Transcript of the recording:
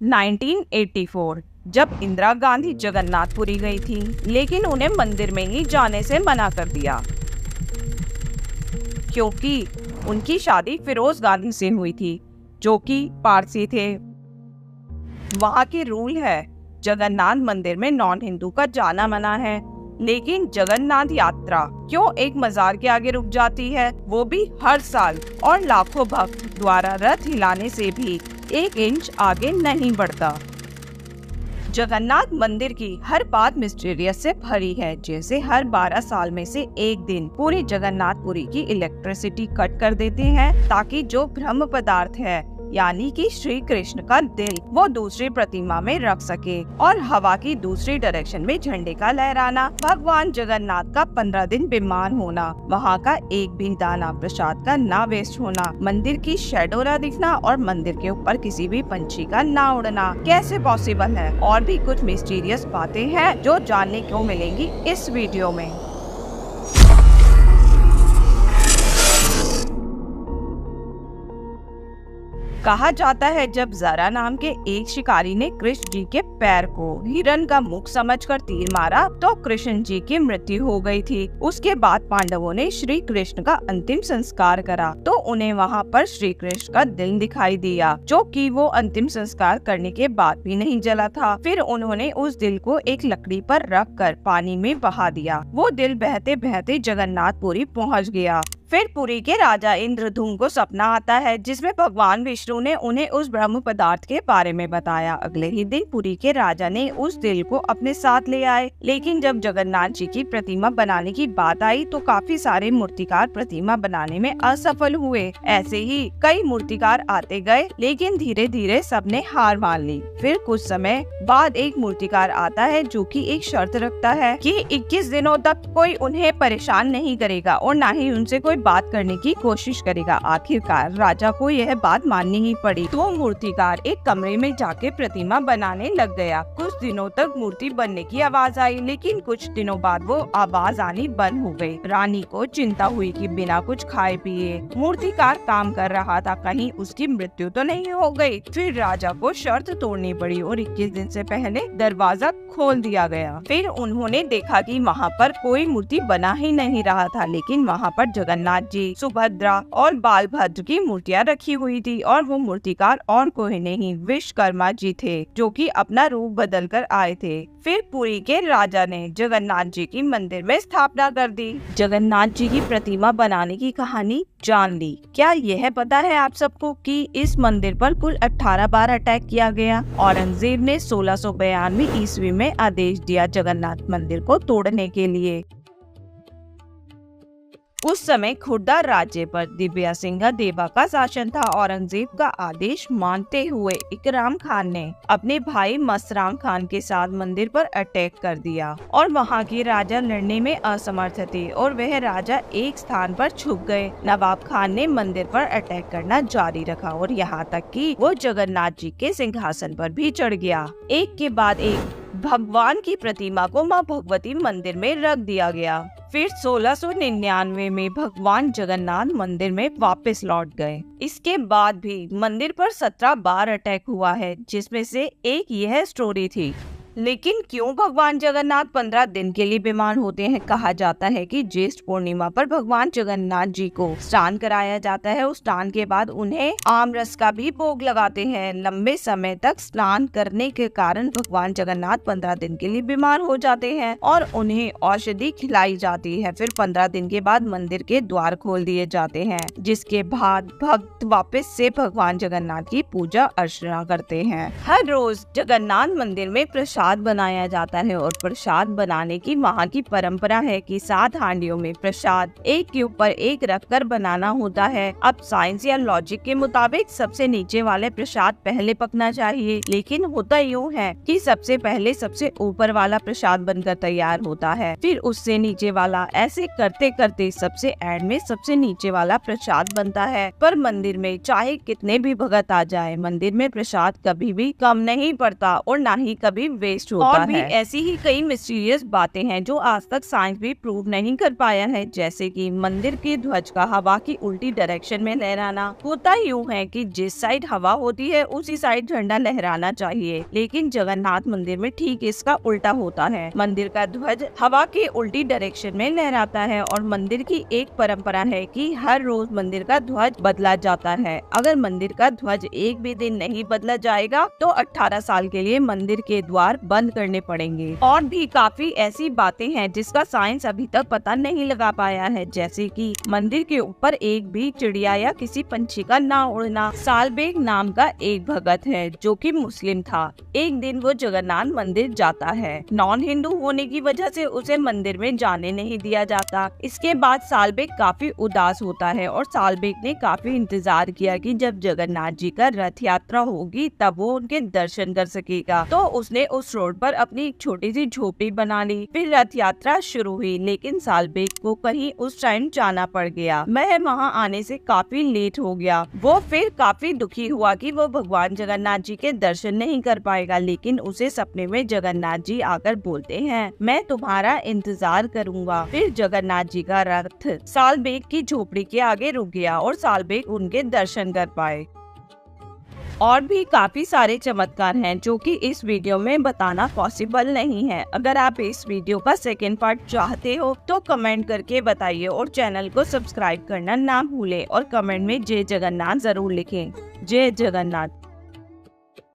1984 जब इंदिरा गांधी जगन्नाथपुरी गई थी, लेकिन उन्हें मंदिर में ही जाने से मना कर दिया क्योंकि उनकी शादी फिरोज गांधी से हुई थी, जो कि पारसी थे। वहाँ के रूल है, जगन्नाथ मंदिर में नॉन हिंदू का जाना मना है, लेकिन जगन्नाथ यात्रा क्यों एक मजार के आगे रुक जाती है, वो भी हर साल, और लाखों भक्त द्वारा रथ हिलाने से भी 1 इंच आगे नहीं बढ़ता। जगन्नाथ मंदिर की हर बात मिस्टीरियस से भरी है, जैसे हर 12 साल में से एक दिन पूरी जगन्नाथपुरी की इलेक्ट्रिसिटी कट कर देते हैं, ताकि जो ब्रह्म पदार्थ है यानी कि श्री कृष्ण का दिल वो दूसरी प्रतिमा में रख सके, और हवा की दूसरी डायरेक्शन में झंडे का लहराना, भगवान जगन्नाथ का 15 दिन बीमार होना, वहाँ का एक भी दाना प्रसाद का ना वेस्ट होना, मंदिर की शैडो ना दिखना, और मंदिर के ऊपर किसी भी पंछी का ना उड़ना कैसे पॉसिबल है। और भी कुछ मिस्टीरियस बातें हैं जो जानने को मिलेंगी इस वीडियो में। कहा जाता है जब जरा नाम के एक शिकारी ने कृष्ण जी के पैर को हिरण का मुख समझकर तीर मारा तो कृष्ण जी की मृत्यु हो गई थी। उसके बाद पांडवों ने श्री कृष्ण का अंतिम संस्कार करा तो उन्हें वहाँ पर श्री कृष्ण का दिल दिखाई दिया, जो कि वो अंतिम संस्कार करने के बाद भी नहीं जला था। फिर उन्होंने उस दिल को एक लकड़ी पर रख कर पानी में बहा दिया। वो दिल बहते बहते जगन्नाथपुरी पहुँच गया। फिर पुरी के राजा इंद्रधुम्न को सपना आता है, जिसमें भगवान विष्णु ने उन्हें उस ब्रह्म पदार्थ के बारे में बताया। अगले ही दिन पुरी के राजा ने उस दिल को अपने साथ ले आए, लेकिन जब जगन्नाथ जी की प्रतिमा बनाने की बात आई तो काफी सारे मूर्तिकार प्रतिमा बनाने में असफल हुए। ऐसे ही कई मूर्तिकार आते गए, लेकिन धीरे धीरे सबने हार मान ली। फिर कुछ समय बाद एक मूर्तिकार आता है जो कि एक शर्त रखता है कि 21 दिनों तक कोई उन्हें परेशान नहीं करेगा और न ही उनसे कोई बात करने की कोशिश करेगा। आखिरकार राजा को यह बात माननी ही पड़ी, तो मूर्तिकार एक कमरे में जाके प्रतिमा बनाने लग गया। कुछ दिनों तक मूर्ति बनने की आवाज आई, लेकिन कुछ दिनों बाद वो आवाज आनी बंद हो गई। रानी को चिंता हुई कि बिना कुछ खाए पिए मूर्तिकार काम कर रहा था, कहीं उसकी मृत्यु तो नहीं हो गई। फिर राजा को शर्त तोड़नी पड़ी और 21 दिन से पहले दरवाजा खोल दिया गया। फिर उन्होंने देखा कि वहाँ पर कोई मूर्ति बना ही नहीं रहा था, लेकिन वहाँ पर जगन्नाथ जी, सुभद्रा और बालभद्र की मूर्तियाँ रखी हुई थी, और वो मूर्तिकार और कोई नहीं विश्वकर्मा जी थे, जो कि अपना रूप बदल कर आए थे। फिर पुरी के राजा ने जगन्नाथ जी की मंदिर में स्थापना कर दी। जगन्नाथ जी की प्रतिमा बनाने की कहानी जान ली। क्या यह पता है आप सबको कि इस मंदिर पर कुल 18 बार अटैक किया गया। औरंगजेब ने 1692 ईस्वी में आदेश दिया जगन्नाथ मंदिर को तोड़ने के लिए। उस समय खुर्दा राज्य पर दिव्या सिंह देवा का शासन था। औरंगजेब का आदेश मानते हुए इकराम खान ने अपने भाई मसराम खान के साथ मंदिर पर अटैक कर दिया, और वहां के राजा लड़ने में असमर्थ थे और वह राजा एक स्थान पर छुप गए। नवाब खान ने मंदिर पर अटैक करना जारी रखा और यहाँ तक कि वो जगन्नाथ जी के सिंहासन पर भी चढ़ गया। एक के बाद एक भगवान की प्रतिमा को मां भगवती मंदिर में रख दिया गया। फिर 1699 में भगवान जगन्नाथ मंदिर में वापस लौट गए। इसके बाद भी मंदिर पर 17 बार अटैक हुआ है, जिसमें से एक यह स्टोरी थी। लेकिन क्यों भगवान जगन्नाथ 15 दिन के लिए बीमार होते हैं। कहा जाता है कि ज्येष्ठ पूर्णिमा पर भगवान जगन्नाथ जी को स्नान कराया जाता है। उस स्नान के बाद उन्हें आम रस का भी भोग लगाते हैं। लंबे समय तक स्नान करने के कारण भगवान जगन्नाथ 15 दिन के लिए बीमार हो जाते हैं और उन्हें औषधि खिलाई जाती है। फिर 15 दिन के बाद मंदिर के द्वार खोल दिए जाते हैं, जिसके बाद भक्त वापस से भगवान जगन्नाथ की पूजा अर्चना करते हैं। हर रोज जगन्नाथ मंदिर में प्रसाद बनाया जाता है, और प्रसाद बनाने की वहाँ की परंपरा है कि 7 हांडियों में प्रसाद एक के ऊपर एक रखकर बनाना होता है। अब साइंस या लॉजिक के मुताबिक सबसे नीचे वाले प्रसाद पहले पकना चाहिए, लेकिन होता यूँ है कि सबसे पहले सबसे ऊपर वाला प्रसाद बनकर तैयार होता है, फिर उससे नीचे वाला, ऐसे करते करते सबसे एंड में सबसे नीचे वाला प्रसाद बनता है। पर मंदिर में चाहे कितने भी भगत आ जाए, मंदिर में प्रसाद कभी भी कम नहीं पड़ता और न ही कभी वेस्ट होता है। और भी ऐसी ही कई मिस्टीरियस बातें हैं जो आज तक साइंस भी प्रूव नहीं कर पाया है, जैसे कि मंदिर के ध्वज का हवा की उल्टी डायरेक्शन में लहराना। होता यूँ है कि जिस साइड हवा होती है उसी साइड झंडा लहराना चाहिए, लेकिन जगन्नाथ मंदिर में ठीक इसका उल्टा होता है। मंदिर का ध्वज हवा के उल्टी डायरेक्शन में लहराता है और मंदिर की एक परंपरा है कि हर रोज मंदिर का ध्वज बदला जाता है। अगर मंदिर का ध्वज एक भी दिन नहीं बदला जाएगा तो 18 साल के लिए मंदिर के द्वार बंद करने पड़ेंगे। और भी काफी ऐसी बातें हैं जिसका साइंस अभी तक पता नहीं लगा पाया है, जैसे कि मंदिर के ऊपर एक भी चिड़िया या किसी पंछी का ना उड़ना। सालबेग नाम का एक भगत है जो कि मुस्लिम था। एक दिन वो जगन्नाथ मंदिर जाता है। नॉन हिंदू होने की वजह से उसे मंदिर में जाने नहीं दिया जाता। इसके बाद सालबेग काफी उदास होता है और सालबेग ने काफी इंतजार किया कि जब जगन्नाथ जी का रथ यात्रा होगी तब वो उनके दर्शन कर सकेगा। तो उसने उस रोड पर अपनी एक छोटी सी झोपड़ी बना ली। फिर रथ यात्रा शुरू हुई, लेकिन सालबेग को कहीं उस टाइम जाना पड़ गया। वह वहाँ आने से काफी लेट हो गया। वो फिर काफी दुखी हुआ कि वो भगवान जगन्नाथ जी के दर्शन नहीं कर पाएगा, लेकिन उसे सपने में जगन्नाथ जी आकर बोलते हैं, मैं तुम्हारा इंतजार करूंगा। फिर जगन्नाथ जी का रथ सालबेग की झोपड़ी के आगे रुक गया और सालबेग उनके दर्शन कर पाए। और भी काफी सारे चमत्कार हैं जो कि इस वीडियो में बताना पॉसिबल नहीं है। अगर आप इस वीडियो का सेकेंड पार्ट चाहते हो तो कमेंट करके बताइए और चैनल को सब्सक्राइब करना ना भूलें और कमेंट में जय जगन्नाथ जरूर लिखें। जय जगन्नाथ।